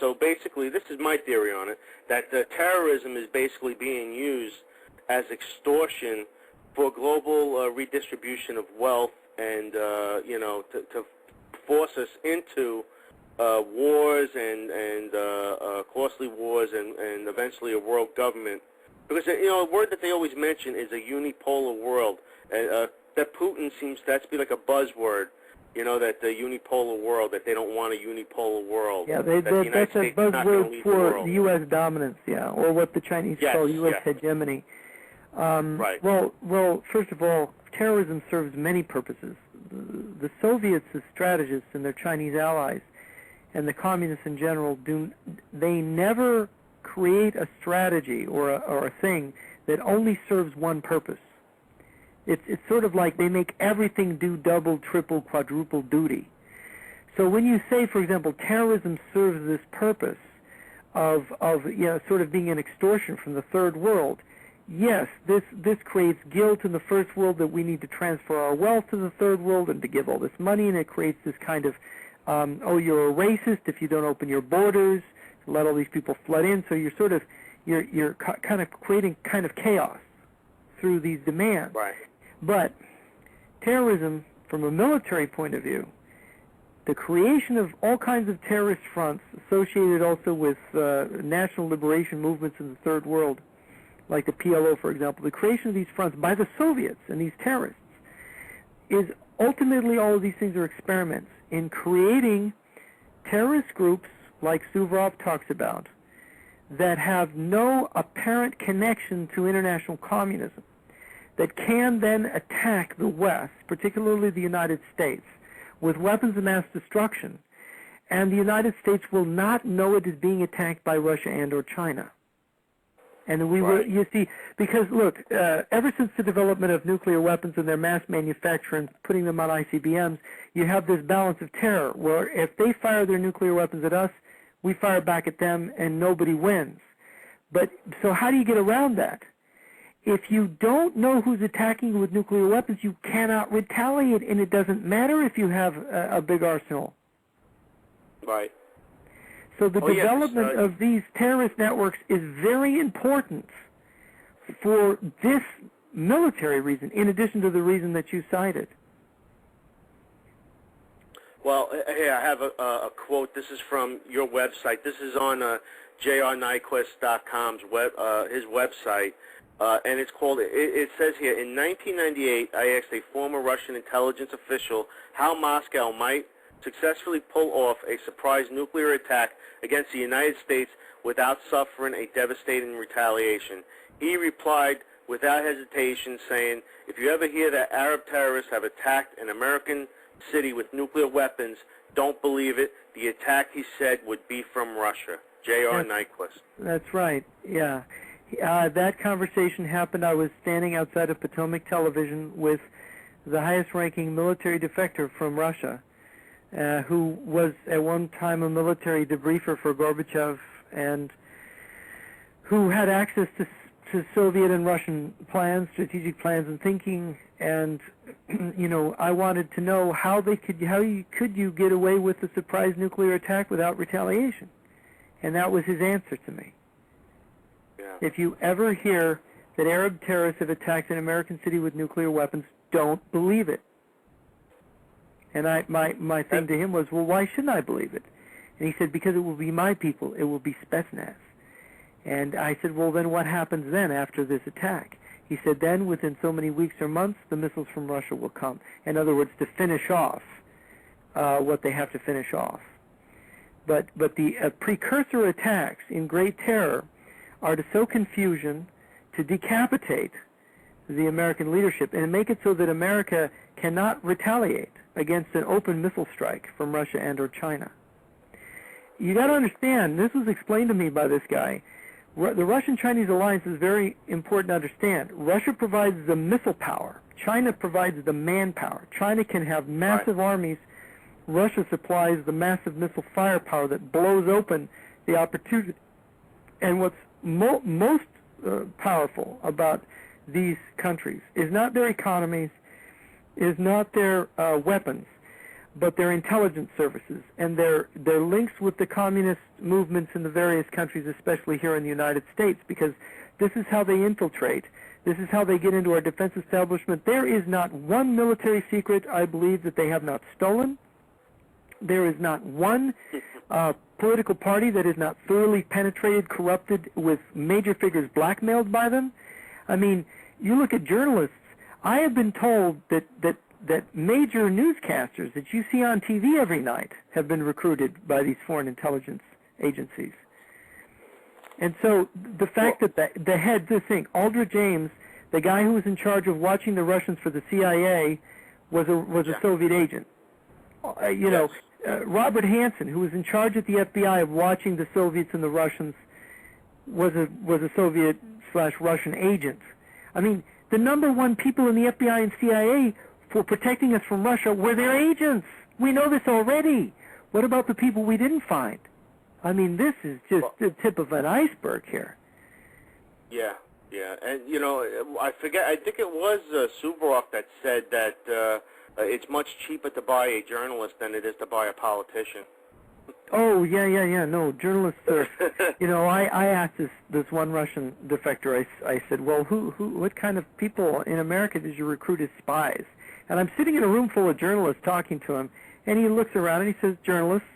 So basically, this is my theory on it, that terrorism is basically being used as extortion for global redistribution of wealth and, to force us into wars and costly wars and eventually a world government. Because, a word that they always mention is a unipolar world. That Putin seems to be like a buzzword. That the unipolar world, that they don't want a unipolar world. Yeah, that's a buzzword for the U.S. dominance, or what the Chinese call U.S. hegemony. Right. Well, first of all, terrorism serves many purposes. The Soviets as strategists and their Chinese allies, and the communists in general, they never create a strategy or a thing that only serves one purpose. It's sort of like they make everything do double, triple, quadruple duty. So when you say, for example, terrorism serves this purpose of sort of being an extortion from the third world, yes, this creates guilt in the first world that we need to transfer our wealth to the third world and to give all this money, and it creates this kind of, you're a racist if you don't open your borders, let all these people flood in. So you're you're kind of creating kind of chaos through these demands. Right. But terrorism, from a military point of view, the creation of all kinds of terrorist fronts associated also with national liberation movements in the third world, like the PLO, for example, the creation of these fronts by the Soviets and these terrorists is ultimately, all of these things are experiments in creating terrorist groups like Suvorov talks about that have no apparent connection to international communism, that can then attack the West, particularly the United States, with weapons of mass destruction, and the United States will not know it is being attacked by Russia and or China. And we will, you see, because look, ever since the development of nuclear weapons and their mass manufacture and putting them on ICBMs, you have this balance of terror, where if they fire their nuclear weapons at us, we fire back at them and nobody wins. But so how do you get around that? If you don't know who's attacking you with nuclear weapons, you cannot retaliate, and it doesn't matter if you have a big arsenal. Right. So the development of these terrorist networks is very important for this military reason, in addition to the reason that you cited. Well, here I have a quote. This is from your website. This is on JRNyquist.com's his website. And it's called, it says here, in 1998, I asked a former Russian intelligence official how Moscow might successfully pull off a surprise nuclear attack against the United States without suffering a devastating retaliation. He replied without hesitation, saying, if you ever hear that Arab terrorists have attacked an American city with nuclear weapons, don't believe it. The attack, he said, would be from Russia. J.R. Nyquist. That's right, yeah. That conversation happened. I was standing outside of Potomac Television with the highest-ranking military defector from Russia, who was at one time a military debriefer for Gorbachev and who had access to Soviet and Russian plans, strategic plans and thinking. And, I wanted to know how could you get away with a surprise nuclear attack without retaliation? And that was his answer to me. If you ever hear that Arab terrorists have attacked an American city with nuclear weapons, don't believe it. And my thing to him was, well, why shouldn't I believe it? And he said, because it will be my people. It will be Spetsnaz. And I said, well, then what happens then after this attack? He said, then within so many weeks or months, the missiles from Russia will come. In other words, to finish off what they have to finish off. But the precursor attacks in Great Terror are to sow confusion, to decapitate the American leadership, and make it so that America cannot retaliate against an open missile strike from Russia and or China. You got to understand, this was explained to me by this guy, the Russian-Chinese alliance is very important to understand. Russia provides the missile power. China provides the manpower. China can have massive armies. Russia supplies the massive missile firepower that blows open the opportunity. And what's most powerful about these countries is not their economies, is not their weapons, but they're intelligence services, and they're links with the communist movements in the various countries, especially here in the United States, because this is how they infiltrate. This is how they get into our defense establishment. There is not one military secret, I believe, that they have not stolen. There is not one political party that is not thoroughly penetrated, corrupted, with major figures blackmailed by them. I mean, you look at journalists. I have been told that major newscasters that you see on TV every night have been recruited by these foreign intelligence agencies. And so the fact that the head, this thing, Aldrich James, the guy who was in charge of watching the Russians for the CIA, was a Soviet agent. Robert Hansen, who was in charge at the FBI of watching the Soviets and the Russians, was a Soviet/Russian agent. I mean, the number one people in the FBI and CIA for protecting us from Russia were their agents. We know this already. What about the people we didn't find? I mean, this is just the tip of an iceberg here. Yeah, and I forget. I think it was Suvorov that said that it's much cheaper to buy a journalist than it is to buy a politician. Oh, yeah. No, journalists are, I asked this one Russian defector, I said, well, what kind of people in America did you recruit as spies? And I'm sitting in a room full of journalists talking to him, and he looks around and he says, journalists.